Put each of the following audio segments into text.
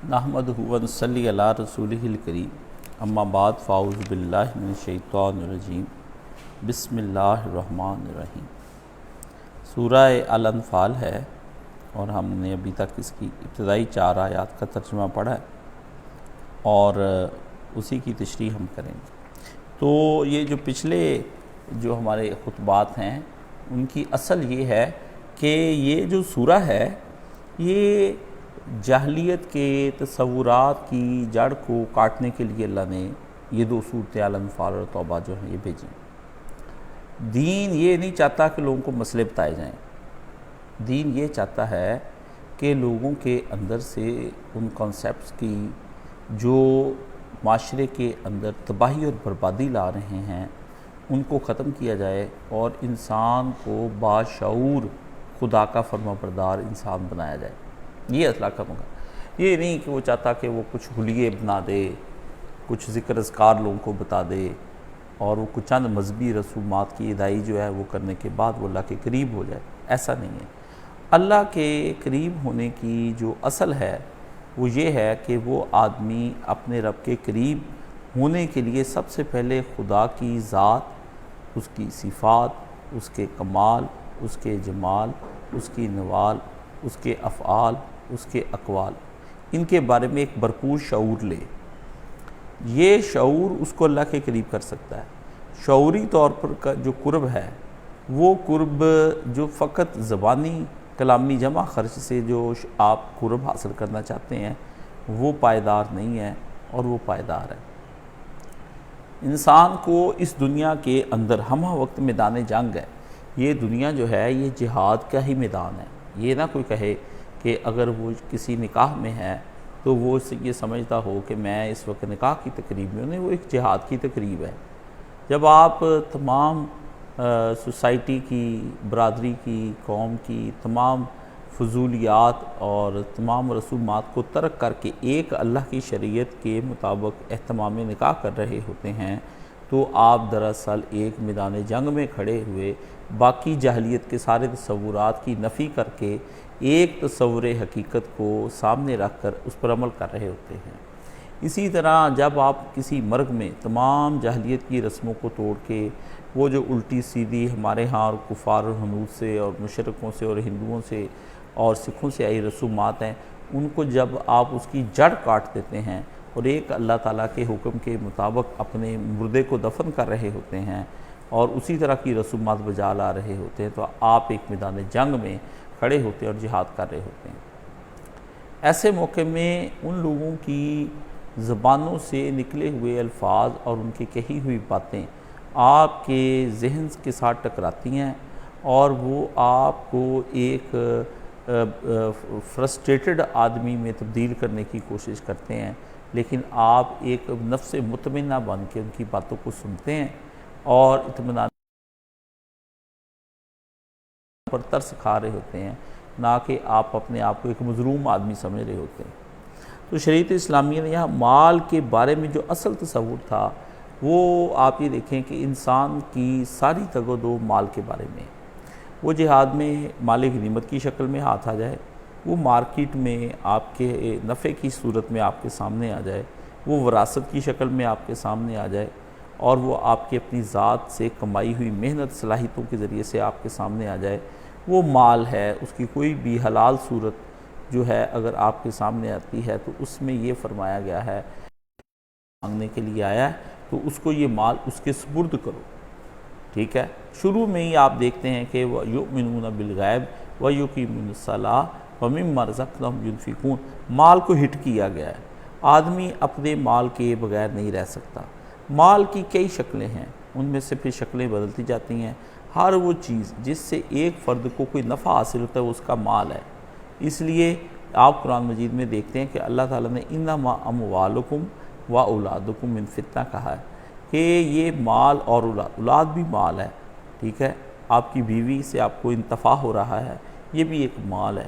نحمدہ و نصلی علی رسولہ الکریم اما بعد فاعوذ باللہ من الشیطان الرجیم بسم اللہ الرحمن الرحیم۔ سورہ الانفال ہے اور ہم نے ابھی تک اس کی ابتدائی 4 آیات کا ترجمہ پڑھا ہے اور اسی کی تشریح ہم کریں گے۔ تو یہ جو پچھلے جو ہمارے خطبات ہیں ان کی اصل یہ ہے کہ یہ جو سورہ ہے یہ جاہلیت کے تصورات کی جڑ کو کاٹنے کے لیے اللہ نے یہ 2 صورتیں الانفال اور توبہ جو ہیں یہ بھیجیں۔ دین یہ نہیں چاہتا کہ لوگوں کو مسئلے بتائے جائیں، دین یہ چاہتا ہے کہ لوگوں کے اندر سے ان کانسیپٹس کی جو معاشرے کے اندر تباہی اور بربادی لا رہے ہیں ان کو ختم کیا جائے اور انسان کو باشعور خدا کا فرما بردار انسان بنایا جائے۔ یہ اللہ کا مقام، یہ نہیں کہ وہ چاہتا کہ وہ کچھ حلیے بنا دے، کچھ ذکر اذکار لوگوں کو بتا دے اور وہ کچھ چند مذہبی رسومات کی ادائی جو ہے وہ کرنے کے بعد وہ اللہ کے قریب ہو جائے، ایسا نہیں ہے۔ اللہ کے قریب ہونے کی جو اصل ہے وہ یہ ہے کہ وہ آدمی اپنے رب کے قریب ہونے کے لیے سب سے پہلے خدا کی ذات، اس کی صفات، اس کے کمال، اس کے جمال، اس کی نوال، اس کے افعال، اس کے اقوال، ان کے بارے میں ایک بھرپور شعور لے۔ یہ شعور اس کو اللہ کے قریب کر سکتا ہے۔ شعوری طور پر جو قرب ہے وہ قرب جو فقط زبانی کلامی جمع خرچ سے جو آپ قرب حاصل کرنا چاہتے ہیں وہ پائیدار نہیں ہے اور وہ پائیدار ہے۔ انسان کو اس دنیا کے اندر ہمہ وقت میدان جنگ ہے۔ یہ دنیا جو ہے یہ جہاد کا ہی میدان ہے۔ یہ نہ کوئی کہے کہ اگر وہ کسی نکاح میں ہے تو وہ یہ سمجھتا ہو کہ میں اس وقت نکاح کی تقریب میں، نہیں، وہ ایک جہاد کی تقریب ہے۔ جب آپ تمام سوسائٹی کی، برادری کی، قوم کی تمام فضولیات اور تمام رسومات کو ترک کر کے ایک اللہ کی شریعت کے مطابق اہتمام نکاح کر رہے ہوتے ہیں تو آپ دراصل ایک میدان جنگ میں کھڑے ہوئے باقی جاہلیت کے سارے تصورات کی نفی کر کے ایک تصور حقیقت کو سامنے رکھ کر اس پر عمل کر رہے ہوتے ہیں۔ اسی طرح جب آپ کسی مرگ میں تمام جاہلیت کی رسموں کو توڑ کے وہ جو الٹی سیدھی ہمارے ہاں اور کفار اور ہنود سے اور مشرکوں سے اور ہندوؤں سے اور سکھوں سے آئی رسومات ہیں ان کو جب آپ اس کی جڑ کاٹ دیتے ہیں اور ایک اللہ تعالیٰ کے حکم کے مطابق اپنے مردے کو دفن کر رہے ہوتے ہیں اور اسی طرح کی رسومات بجا لا رہے ہوتے ہیں تو آپ ایک میدان جنگ میں کھڑے ہوتے ہیں اور جہاد کر رہے ہوتے ہیں۔ ایسے موقع میں ان لوگوں کی زبانوں سے نکلے ہوئے الفاظ اور ان کی کہی ہوئی باتیں آپ کے ذہن کے ساتھ ٹکراتی ہیں اور وہ آپ کو ایک فرسٹریٹڈ آدمی میں تبدیل کرنے کی کوشش کرتے ہیں، لیکن آپ ایک نفس مطمئنہ بن کے ان کی باتوں کو سنتے ہیں اور اطمینان پر ترس کھا رہے ہوتے ہیں، نہ کہ آپ اپنے آپ کو ایک مظلوم آدمی سمجھ رہے ہوتے ہیں۔ تو شریعت اسلامیہ نے یہاں مال کے بارے میں جو اصل تصور تھا وہ آپ یہ دیکھیں کہ انسان کی ساری تگ و دو مال کے بارے میں، وہ جہاد میں مال غنیمت کی شکل میں ہاتھ آ جائے، وہ مارکیٹ میں آپ کے نفع کی صورت میں آپ کے سامنے آ جائے، وہ وراثت کی شکل میں آپ کے سامنے آ جائے اور وہ آپ کی اپنی ذات سے کمائی ہوئی محنت صلاحیتوں کے ذریعے سے آپ کے سامنے آ جائے، وہ مال ہے۔ اس کی کوئی بھی حلال صورت جو ہے اگر آپ کے سامنے آتی ہے تو اس میں یہ فرمایا گیا ہے مانگنے کے لیے آیا ہے تو اس کو یہ مال اس کے سپرد کرو، ٹھیک ہے۔ شروع میں ہی آپ دیکھتے ہیں کہ وَيُؤْمِنُونَ بِالْغَيْبِ وَيُقِيمُونَ الصَّلَاةَ وَمِمَّا رَزَقْنَاهُمْ يُنْفِقُونَ۔ مال کو ہٹ کیا گیا ہے، آدمی اپنے مال کے بغیر نہیں رہ سکتا۔ مال کی کئی شکلیں ہیں، ان میں سے پھر شکلیں بدلتی جاتی ہیں۔ ہر وہ چیز جس سے ایک فرد کو کوئی نفع حاصل ہوتا ہے وہ اس کا مال ہے۔ اس لیے آپ قرآن مجید میں دیکھتے ہیں کہ اللہ تعالیٰ نے انما اموالکم و اولادکم من فتنہ کہا ہے کہ یہ مال اور اولاد بھی مال ہے، ٹھیک ہے۔ آپ کی بیوی سے آپ کو انتفاع ہو رہا ہے، یہ بھی ایک مال ہے،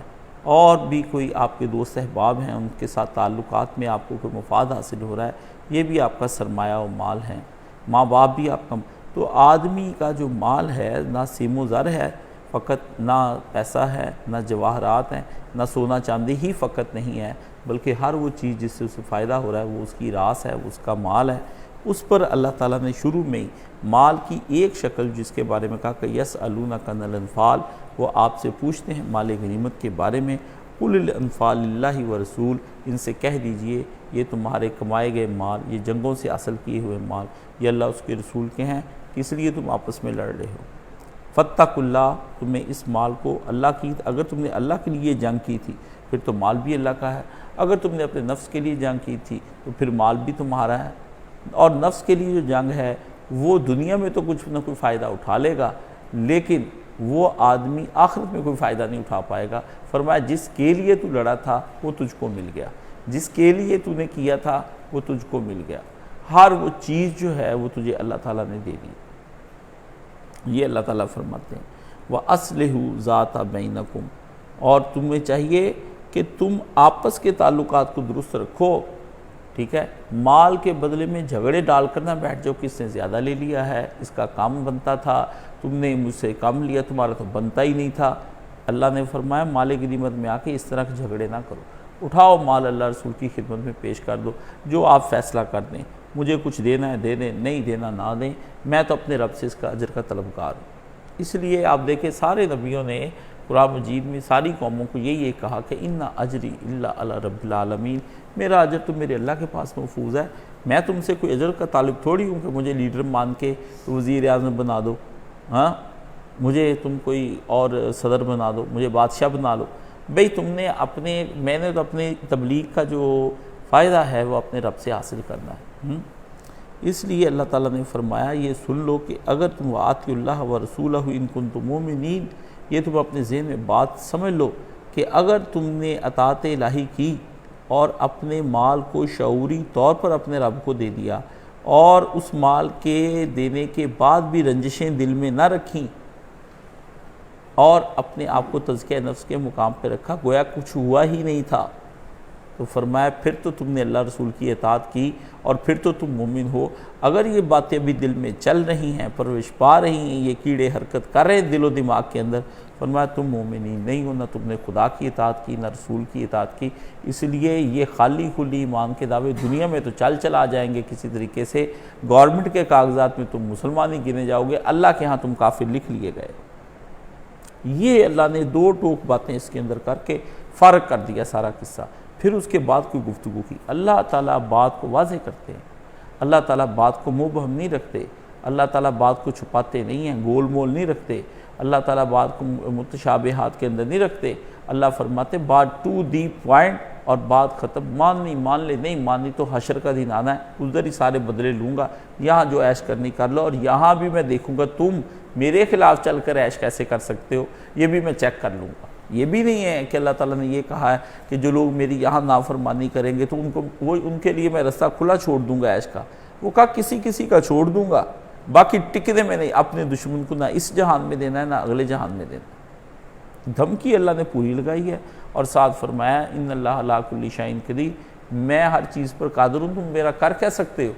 اور بھی کوئی آپ کے دوست احباب ہیں ان کے ساتھ تعلقات میں آپ کو کوئی مفاد حاصل ہو رہا ہے، یہ بھی آپ کا سرمایہ و مال ہے۔ ماں باپ بھی آپ کا، تو آدمی کا جو مال ہے نہ سیم و زر ہے، فقط نہ پیسہ ہے، نہ جواہرات ہیں، نہ سونا چاندی ہی فقط نہیں ہے، بلکہ ہر وہ چیز جس سے اسے فائدہ ہو رہا ہے وہ اس کی راس ہے، وہ اس کا مال ہے۔ اس پر اللہ تعالیٰ نے شروع میں ہی مال کی ایک شکل جس کے بارے میں کہا کہ یسألونک عن الانفال، وہ آپ سے پوچھتے ہیں مال غنیمت کے بارے میں، قل الانفال للہ ورسول، ان سے کہہ دیجئے یہ تمہارے کمائے گئے مال، یہ جنگوں سے حاصل کیے ہوئے مال، یہ اللہ اس کے رسول کے ہیں، اس لیے تم آپس میں لڑ رہے ہو۔ فاتقوا اللہ، تمہیں اس مال کو اللہ کی، اگر تم نے اللہ کے لیے جنگ کی تھی پھر تو مال بھی اللہ کا ہے، اگر تم نے اپنے نفس کے لیے جنگ کی تھی تو پھر مال بھی تمہارا ہے، اور نفس کے لیے جو جنگ ہے وہ دنیا میں تو کچھ نہ کوئی فائدہ اٹھا لے گا، لیکن وہ آدمی آخرت میں کوئی فائدہ نہیں اٹھا پائے گا۔ فرمایا جس کے لیے تو لڑا تھا وہ تجھ کو مل گیا، جس کے لیے تو نے کیا تھا وہ تجھ کو مل گیا، ہر وہ چیز جو ہے وہ تجھے اللہ تعالیٰ نے دے دی۔ یہ اللہ تعالیٰ فرماتے ہیں وَأَصْلِحُوا ذَاتَ بَيْنَكُمْ، اور تمہیں چاہیے کہ تم آپس کے تعلقات کو درست رکھو، ٹھیک ہے، مال کے بدلے میں جھگڑے ڈال کر نہ بیٹھ جاؤ، کس نے زیادہ لے لیا ہے، اس کا کام بنتا تھا، تم نے مجھ سے کم لیا، تمہارا تو بنتا ہی نہیں تھا۔ اللہ نے فرمایا مال غنیمت میں آ کے اس طرح کے جھگڑے نہ کرو، اٹھاؤ مال اللہ رسول کی خدمت میں پیش کر دو، جو آپ فیصلہ کر دیں، مجھے کچھ دینا ہے دے دیں، نہیں دینا نہ دیں، میں تو اپنے رب سے اس کا اجر کا طلبگار ہوں۔ اس لیے آپ دیکھیں سارے نبیوں نے قرآن مجید میں ساری قوموں کو یہی کہا کہ ان اجری الا علی رب العالمین، میرا اجر تو میرے اللہ کے پاس محفوظ ہے، میں تم سے کوئی اجر کا طالب تھوڑی ہوں کہ مجھے لیڈر مان کے وزیر اعظم بنا دو، ہاں مجھے تم کوئی اور صدر بنا دو، مجھے بادشاہ بنا لو۔ بھئی تم نے میں نے تو اپنے تبلیغ کا جو فائدہ ہے وہ اپنے رب سے حاصل کرنا ہے۔ اس لیے اللہ تعالیٰ نے فرمایا یہ سن لو کہ اگر تم وَآتِیُوا اللَّهَ وَرَسُولَهُ إِن كُنتُم مُؤْمِنِينَ، یہ تم اپنے ذہن میں بات سمجھ لو کہ اگر تم نے اطاعت الہی کی اور اپنے مال کو شعوری طور پر اپنے رب کو دے دیا، اور اس مال کے دینے کے بعد بھی رنجشیں دل میں نہ رکھیں، اور اپنے آپ کو تزکیہ نفس کے مقام پہ رکھا، گویا کچھ ہوا ہی نہیں تھا، تو فرمایا پھر تو تم نے اللہ رسول کی اطاعت کی اور پھر تو تم مومن ہو۔ اگر یہ باتیں بھی دل میں چل رہی ہیں، پرورش پا رہی ہیں، یہ کیڑے حرکت کر رہے ہیں دل و دماغ کے اندر، فرمایا تم مومنین نہیں ہو، نہ تم نے خدا کی اطاعت کی، نہ رسول کی اطاعت کی۔ اس لیے یہ خالی کھلی ایمان کے دعوے دنیا میں تو چل آ جائیں گے کسی طریقے سے، گورنمنٹ کے کاغذات میں تم مسلمان ہی گنے جاؤ گے، اللہ کے ہاں تم کافر لکھ لیے گئے۔ یہ اللہ نے دو ٹوک باتیں اس کے اندر کر کے فرق کر دیا سارا قصہ۔ پھر اس کے بعد کوئی گفتگو کی، اللہ تعالیٰ بات کو واضح کرتے ہیں، اللہ تعالیٰ بات کو مبہم نہیں رکھتے، اللہ تعالیٰ بات کو چھپاتے نہیں ہیں، گول مول نہیں رکھتے، اللہ تعالیٰ بات کو متشابہات کے اندر نہیں رکھتے۔ اللہ فرماتے بات ٹو دی پوائنٹ اور بات ختم، ماننی مان لے، نہیں ماننی تو حشر کا دن آنا ہے، ادھر ہی سارے بدلے لوں گا، یہاں جو عیش کرنی کر لو، اور یہاں بھی میں دیکھوں گا تم میرے خلاف چل کر عیش کیسے کر سکتے ہو، یہ بھی میں چیک کر لوں گا۔ یہ بھی نہیں ہے کہ اللہ تعالیٰ نے یہ کہا ہے کہ جو لوگ میری یہاں نافرمانی کریں گے تو ان کے لیے میں رستہ کھلا چھوڑ دوں گا عیش کا، وہ کہا کسی کا چھوڑ دوں گا، باقی ٹکنے میں نہیں، اپنے دشمن کو نہ اس جہان میں دینا ہے نہ اگلے جہان میں دینا ہے۔ دھمکی اللہ نے پوری لگائی ہے، اور ساتھ فرمایا ان اللہ علی کل شیء قدیر، میں ہر چیز پر قادر ہوں، تم میرا کر کہہ سکتے ہو۔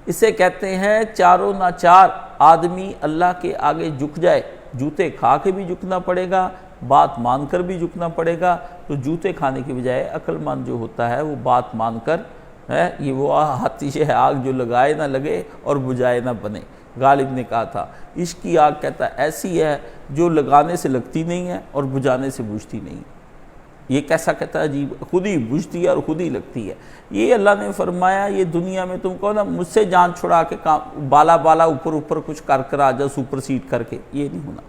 اسے کہتے ہیں چاروں نہ چار آدمی اللہ کے آگے جھک جائے، جوتے کھا کے بھی جھکنا پڑے گا، بات مان کر بھی جھکنا پڑے گا، تو جوتے کھانے کی بجائے عقل مند جو ہوتا ہے وہ بات مان کر ہے، یہ وہ آتش ہے آگ جو لگائے نہ لگے اور بجھائے نہ بنے۔ غالب نے کہا تھا عشق کی آگ کہتا ایسی ہے جو لگانے سے لگتی نہیں ہے اور بجھانے سے بجھتی نہیں، یہ کیسا کہتا ہے عجیب، خود ہی بجھتی ہے اور خود ہی لگتی ہے۔ یہ اللہ نے فرمایا یہ دنیا میں تم کو نا مجھ سے جان چھڑا کے بالا اوپر کچھ کر آ جاؤ سپر سیٹ کر کے، یہ نہیں ہونا،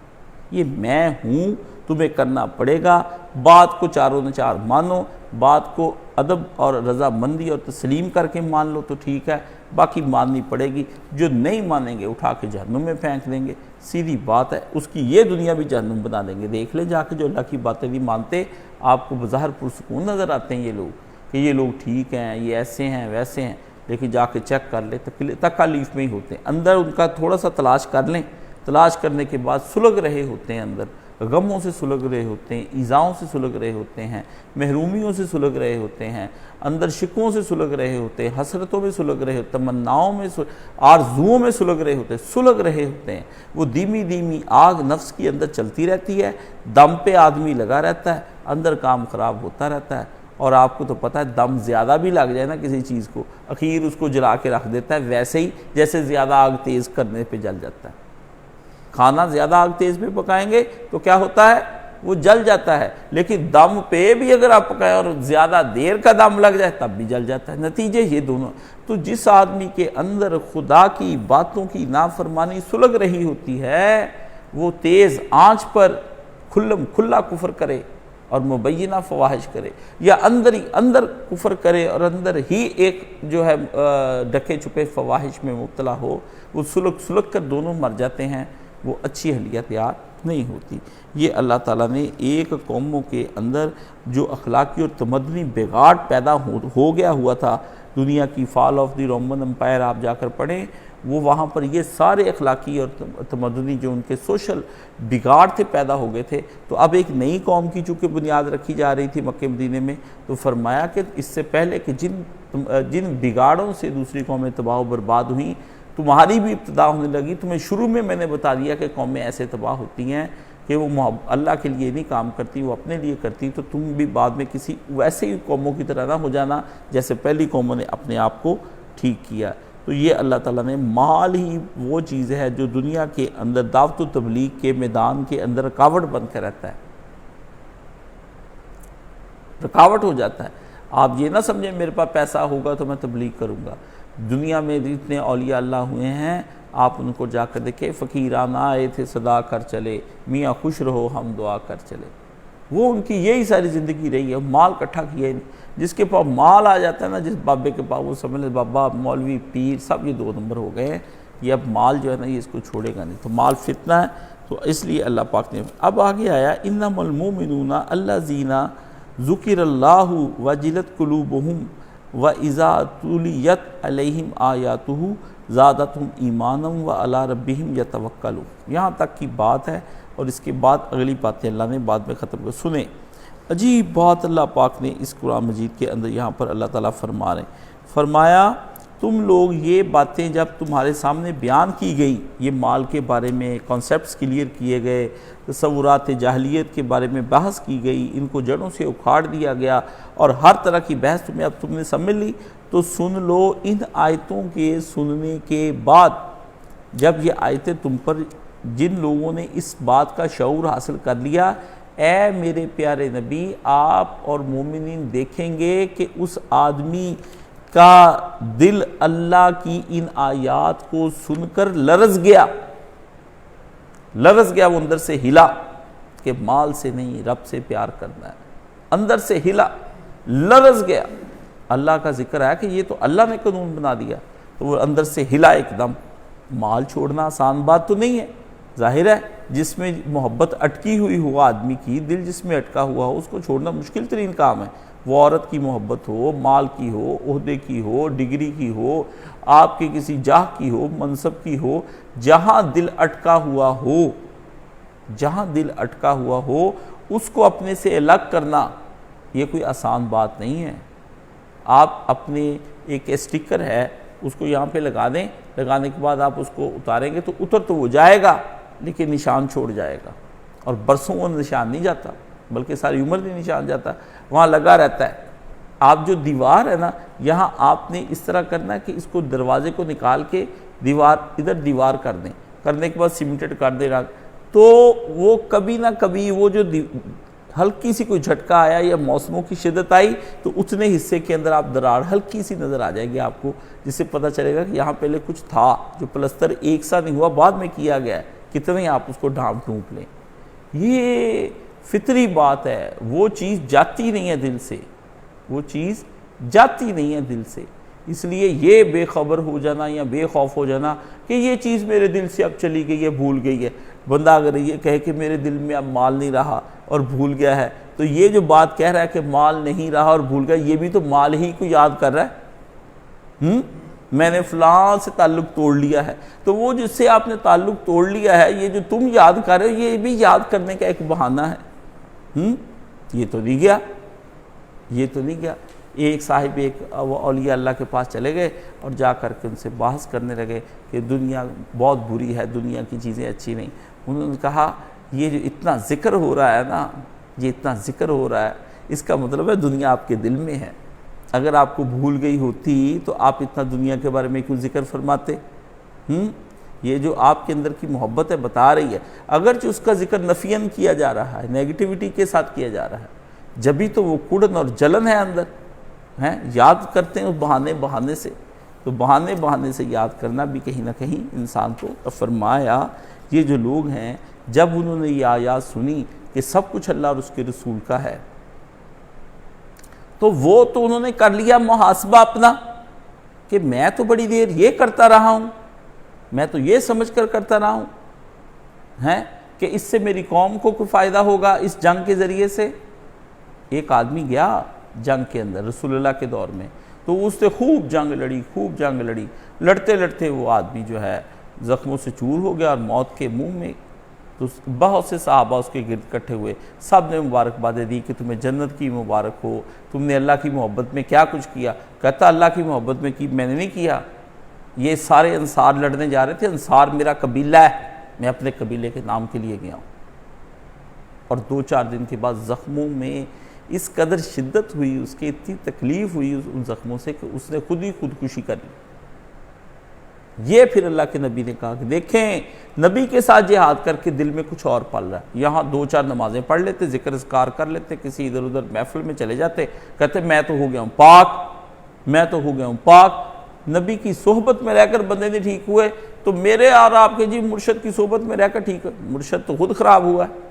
یہ میں ہوں، تمہیں کرنا پڑے گا، بات کو چاروں نے چار مانو، بات کو ادب اور رضا مندی اور تسلیم کر کے مان لو تو ٹھیک ہے، باقی ماننی پڑے گی، جو نہیں مانیں گے اٹھا کے جہنم میں پھینک دیں گے، سیدھی بات ہے، اس کی یہ دنیا بھی جہنم بنا دیں گے۔ دیکھ لیں جا کے جو اللہ کی باتیں بھی مانتے، آپ کو بظاہر پرسکون نظر آتے ہیں یہ لوگ کہ یہ لوگ ٹھیک ہیں، یہ ایسے ہیں ویسے ہیں، لیکن جا کے چیک کر لیں تکالیف میں ہی ہوتے ہیں، اندر ان کا تھوڑا سا تلاش کر لیں، تلاش کرنے کے بعد سلگ رہے ہوتے ہیں اندر، غموں سے سلگ رہے ہوتے ہیں، ایذاؤں سے سلگ رہے ہوتے ہیں، محرومیوں سے سلگ رہے ہوتے ہیں، اندر شکووں سے سلگ رہے ہوتے ہیں، حسرتوں میں سلگ رہے ہوتے ہیں، تمناؤں میں آرزوؤں میں سلگ رہے ہوتے ہیں، وہ دھیمی دھیمی آگ نفس کی اندر چلتی رہتی ہے، دم پہ آدمی لگا رہتا ہے، اندر کام خراب ہوتا رہتا ہے، اور آپ کو تو پتہ ہے دم زیادہ بھی لگ جائے نا کسی چیز کو، اخیر اس کو جلا کے رکھ دیتا ہے، ویسے ہی جیسے زیادہ آگ تیز کرنے پہ جل جاتا ہے۔ کھانا زیادہ آگ تیز پہ پکائیں گے تو کیا ہوتا ہے؟ وہ جل جاتا ہے، لیکن دم پہ بھی اگر آپ پکائیں اور زیادہ دیر کا دم لگ جائے تب بھی جل جاتا ہے۔ نتیجے یہ دونوں، تو جس آدمی کے اندر خدا کی باتوں کی نافرمانی سلگ رہی ہوتی ہے، وہ تیز آنچ پر کھلا کفر کرے اور مبینہ فواحش کرے، یا اندر ہی اندر کفر کرے اور اندر ہی ایک جو ہے ڈکے چھپے فواحش میں مبتلا ہو، وہ سلگ کر دونوں مر جاتے ہیں، وہ اچھی اہلیہ تیار نہیں ہوتی۔ یہ اللہ تعالیٰ نے ایک قوموں کے اندر جو اخلاقی اور تمدنی بگاڑ پیدا ہو گیا ہوا تھا، دنیا کی فال آف دی رومن امپائر آپ جا کر پڑھیں، وہ وہاں پر یہ سارے اخلاقی اور تمدنی جو ان کے سوشل بگاڑ تھے پیدا ہو گئے تھے، تو اب ایک نئی قوم کی چونکہ بنیاد رکھی جا رہی تھی مکہ مدینے میں، تو فرمایا کہ اس سے پہلے کہ جن بگاڑوں سے دوسری قومیں تباہ و برباد ہوئیں، تمہاری بھی ابتدا ہونے لگی۔ تمہیں شروع میں نے بتا دیا کہ قومیں ایسے تباہ ہوتی ہیں کہ وہ اللہ کے لیے نہیں کام کرتی، وہ اپنے لیے کرتی، تو تم بھی بعد میں کسی ویسے ہی قوموں کی طرح نہ ہو جانا جیسے پہلی قوموں نے اپنے آپ کو ٹھیک کیا۔ تو یہ اللہ تعالیٰ نے مال ہی وہ چیز ہے جو دنیا کے اندر دعوت و تبلیغ کے میدان کے اندر رکاوٹ بن کے رہتا ہے، رکاوٹ ہو جاتا ہے۔ آپ یہ نہ سمجھیں میرے پاس پیسہ ہوگا تو میں تبلیغ کروں گا۔ دنیا میں جتنے اولیاء اللہ ہوئے ہیں آپ ان کو جا کر دیکھیں، فقیران آئے تھے صدا کر چلے، میاں خوش رہو ہم دعا کر چلے، وہ ان کی یہی ساری زندگی رہی ہے، مال اکٹھا کیا ہی نہیں۔ جس کے پاس مال آ جاتا ہے نا، جس بابے کے پاس، وہ سمجھ لیں بابا مولوی پیر سب یہ 2 نمبر ہو گئے ہیں، یہ اب مال جو ہے نا یہ اس کو چھوڑے گا نہیں، تو مال فتنہ ہے۔ تو اس لیے اللہ پاک نے اب آگے آیا انما المؤمنون الذین ذکر اللہ وجلت قلوبہم وَإِذَا تُلِيَتْ عَلَيْهِمْ آیَاتُهُ زَادَتْهُمْ ایمانا وَعَلَىٰ رَبِّهِمْ يَتَوَکَّلُونَ۔ یہاں تک کی بات ہے، اور اس کے بعد اگلی باتیں اللہ نے بعد میں ختم کر سنیں۔ عجیب بات اللہ پاک نے اس قرآن مجید کے اندر یہاں پر اللہ تعالیٰ فرما رہے ہیں، فرمایا تم لوگ یہ باتیں جب تمہارے سامنے بیان کی گئی، یہ مال کے بارے میں کانسیپٹس کلیئر کیے گئے، تصورات جاہلیت کے بارے میں بحث کی گئی، ان کو جڑوں سے اکھاڑ دیا گیا، اور ہر طرح کی بحث تمہیں اب تم نے سمجھ لی، تو سن لو ان آیتوں کے سننے کے بعد، جب یہ آیتیں تم پر جن لوگوں نے اس بات کا شعور حاصل کر لیا، اے میرے پیارے نبی آپ اور مومنین دیکھیں گے کہ اس آدمی کا دل اللہ کی ان آیات کو سن کر لرز گیا، وہ اندر سے ہلا کہ مال سے نہیں رب سے پیار کرنا ہے، اندر سے ہلا، لرز گیا۔ اللہ کا ذکر ہے کہ یہ تو اللہ نے قانون بنا دیا، تو وہ اندر سے ہلا ایک دم۔ مال چھوڑنا آسان بات تو نہیں ہے، ظاہر ہے جس میں محبت اٹکی ہوئی ہوا آدمی کی، دل جس میں اٹکا ہوا ہو، اس کو چھوڑنا مشکل ترین کام ہے۔ وہ عورت کی محبت ہو، مال کی ہو، عہدے کی ہو، ڈگری کی ہو، آپ کے کسی جاہ کی ہو، منصب کی ہو، جہاں دل اٹکا ہوا ہو اس کو اپنے سے الگ کرنا یہ کوئی آسان بات نہیں ہے۔ آپ اپنے ایک اسٹیکر ہے اس کو یہاں پہ لگا دیں، لگانے کے بعد آپ اس کو اتاریں گے تو اتر تو وہ جائے گا لیکن نشان چھوڑ جائے گا، اور برسوں وہ نشان نہیں جاتا بلکہ ساری عمر نہیں نشان جاتا، وہاں لگا رہتا ہے۔ آپ جو دیوار ہے نا، یہاں آپ نے اس طرح کرنا ہے کہ اس کو دروازے کو نکال کے ادھر دیوار کر دیں، کرنے کے بعد سیمنٹڈ کر دینا، تو وہ کبھی نہ کبھی وہ جو ہلکی سی کوئی جھٹکا آیا یا موسموں کی شدت آئی تو اتنے حصے کے اندر آپ دراڑ ہلکی سی نظر آ جائے گی آپ کو، جس سے پتہ چلے گا کہ یہاں پہلے کچھ تھا جو پلستر ایک سا نہیں ہوا، بعد میں کیا گیا ہے، کتنے آپ اس کو ڈھونپ لیں۔ یہ فطری بات ہے، وہ چیز جاتی نہیں ہے دل سے، اس لیے یہ بے خبر ہو جانا یا بے خوف ہو جانا کہ یہ چیز میرے دل سے اب چلی گئی ہے، بھول گئی ہے۔ بندہ اگر یہ کہے کہ میرے دل میں اب مال نہیں رہا اور بھول گیا ہے، تو یہ جو بات کہہ رہا ہے کہ مال نہیں رہا اور بھول گیا، یہ بھی تو مال ہی کو یاد کر رہا ہے، میں نے فلاں سے تعلق توڑ لیا ہے، تو وہ جس سے آپ نے تعلق توڑ لیا ہے، یہ جو تم یاد کر رہے ہو یہ بھی یاد کرنے کا ایک بہانہ ہے۔ یہ تو نہیں گیا، یہ تو نہیں گیا۔ ایک صاحب ایک اولیاء اللہ کے پاس چلے گئے اور جا کر کے ان سے بحث کرنے لگے کہ دنیا بہت بری ہے، دنیا کی چیزیں اچھی نہیں۔ انہوں نے کہا یہ جو اتنا ذکر ہو رہا ہے نا، یہ اتنا ذکر ہو رہا ہے، اس کا مطلب ہے دنیا آپ کے دل میں ہے۔ اگر آپ کو بھول گئی ہوتی تو آپ اتنا دنیا کے بارے میں کیوں ذکر فرماتے؟ یہ جو آپ کے اندر کی محبت ہے بتا رہی ہے، اگرچہ اس کا ذکر نفیاً کیا جا رہا ہے، نیگیٹیوٹی کے ساتھ کیا جا رہا ہے، جبھی تو وہ کڑن اور جلن ہے اندر، یاد کرتے ہیں اس بہانے سے، تو بہانے سے یاد کرنا بھی کہیں نہ کہیں انسان کو۔ فرمایا یہ جو لوگ ہیں جب انہوں نے یہ آیات سنی کہ سب کچھ اللہ اور اس کے رسول کا ہے، تو وہ تو انہوں نے کر لیا محاسبہ اپنا کہ میں تو بڑی دیر یہ کرتا رہا ہوں، میں تو یہ سمجھ کر کرتا رہا ہوں کہ اس سے میری قوم کو کوئی فائدہ ہوگا اس جنگ کے ذریعے سے۔ ایک آدمی گیا جنگ کے اندر رسول اللہ کے دور میں، تو اس نے خوب جنگ لڑی، لڑتے لڑتے وہ آدمی جو ہے زخموں سے چور ہو گیا اور موت کے منہ میں۔ تو بہت سے صحابہ اس کے گرد اکٹھے ہوئے، سب نے مبارکبادیں دی کہ تمہیں جنت کی مبارک ہو، تم نے اللہ کی محبت میں کیا کچھ کیا۔ کہتا اللہ کی محبت میں کی میں نے نہیں کیا، یہ سارے انصار لڑنے جا رہے تھے، انصار میرا قبیلہ ہے، میں اپنے قبیلے کے نام کے لیے گیا ہوں۔ اور 2-4 دن کے بعد زخموں میں اس قدر شدت ہوئی، اس کے اتنی تکلیف ہوئی ان زخموں سے کہ اس نے خود ہی خودکشی کر لی۔ یہ پھر اللہ کے نبی نے کہا کہ دیکھیں نبی کے ساتھ جہاد کر کے دل میں کچھ اور پل رہا ہے، یہاں 2-4 نمازیں پڑھ لیتے، ذکر اذکار کر لیتے، کسی ادھر ادھر محفل میں چلے جاتے، کہتے میں تو ہو گیا ہوں پاک، نبی کی صحبت میں رہ کر بندے نے ٹھیک ہوئے، تو میرے اور آپ کے جی مرشد کی صحبت میں رہ کر ٹھیک ہے، مرشد تو خود خراب ہوا ہے۔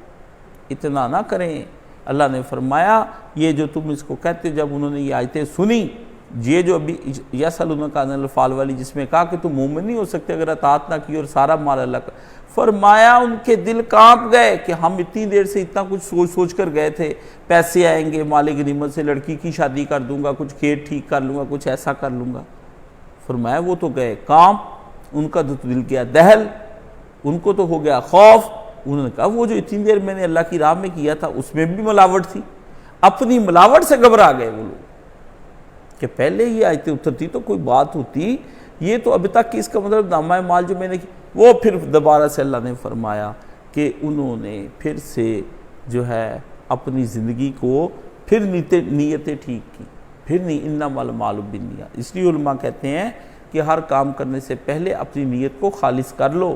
اتنا نہ کریں۔ اللہ نے فرمایا یہ جو تم اس کو کہتے، جب انہوں نے یہ آیتیں سنی، یہ جو ابھی یسألونک عن الانفال والی جس میں کہا کہ تم مومن نہیں ہو سکتے اگر اطاعت نہ کی اور سارا مال اللہ کا، فرمایا ان کے دل کانپ گئے کہ ہم اتنی دیر سے اتنا کچھ سوچ کر گئے تھے، پیسے آئیں گے، مال غنیمت سے لڑکی کی شادی کر دوں گا، کچھ کھیت ٹھیک کر لوں گا، کچھ ایسا کر لوں گا۔ فرمایا وہ تو گئے کانپ، ان کا تو دل گیا دہل، ان کو تو ہو گیا خوف۔ انہوں نے کہا وہ جو اتنی دیر میں نے اللہ کی راہ میں کیا تھا اس میں بھی ملاوٹ تھی، اپنی ملاوٹ سے گھبرا گئے وہ لوگ کہ پہلے یہ آیتیں اترتی تو کوئی بات ہوتی، یہ تو ابھی تک اس کا مطلب نامہ مال جو میں نے کی۔ وہ پھر دوبارہ سے اللہ نے فرمایا کہ انہوں نے پھر سے جو ہے اپنی زندگی کو پھر نیتیں ٹھیک کی، پھر نہیں انما المال بالنیات۔ اس لیے علماء کہتے ہیں کہ ہر کام کرنے سے پہلے اپنی نیت کو خالص کر لو۔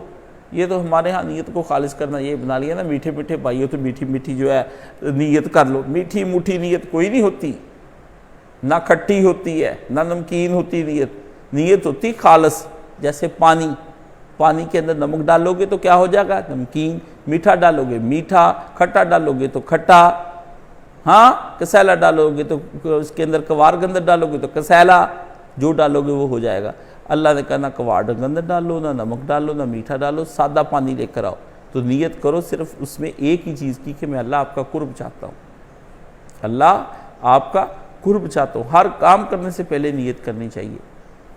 یہ تو ہمارے ہاں نیت کو خالص کرنا یہ بنا لیا نا، میٹھے میٹھے بھائیو تو میٹھی میٹھی جو ہے نیت کر لو، میٹھی موٹھی نیت کوئی نہیں ہوتی، نہ کھٹی ہوتی ہے نہ نمکین ہوتی نیت ہوتی خالص۔ جیسے پانی کے اندر نمک ڈالو گے تو کیا ہو جائے گا؟ نمکین۔ میٹھا ڈالو گے میٹھا، کھٹا ڈالو گے تو کھٹا، کسیلا ڈالو گے تو اس کے اندر کوار گندر ڈالو گے تو کسیلا، جو ڈالو گے وہ ہو جائے گا۔ اللہ نے کہا نہ کوار گندر ڈالو، نہ نمک ڈالو، نہ میٹھا ڈالو، سادہ پانی لے کر آؤ۔ تو نیت کرو صرف اس میں ایک ہی چیز کی کہ میں اللہ آپ کا قرب چاہتا ہوں، اللہ آپ کا قرب چاہتا ہوں۔ ہر کام کرنے سے پہلے نیت کرنی چاہیے۔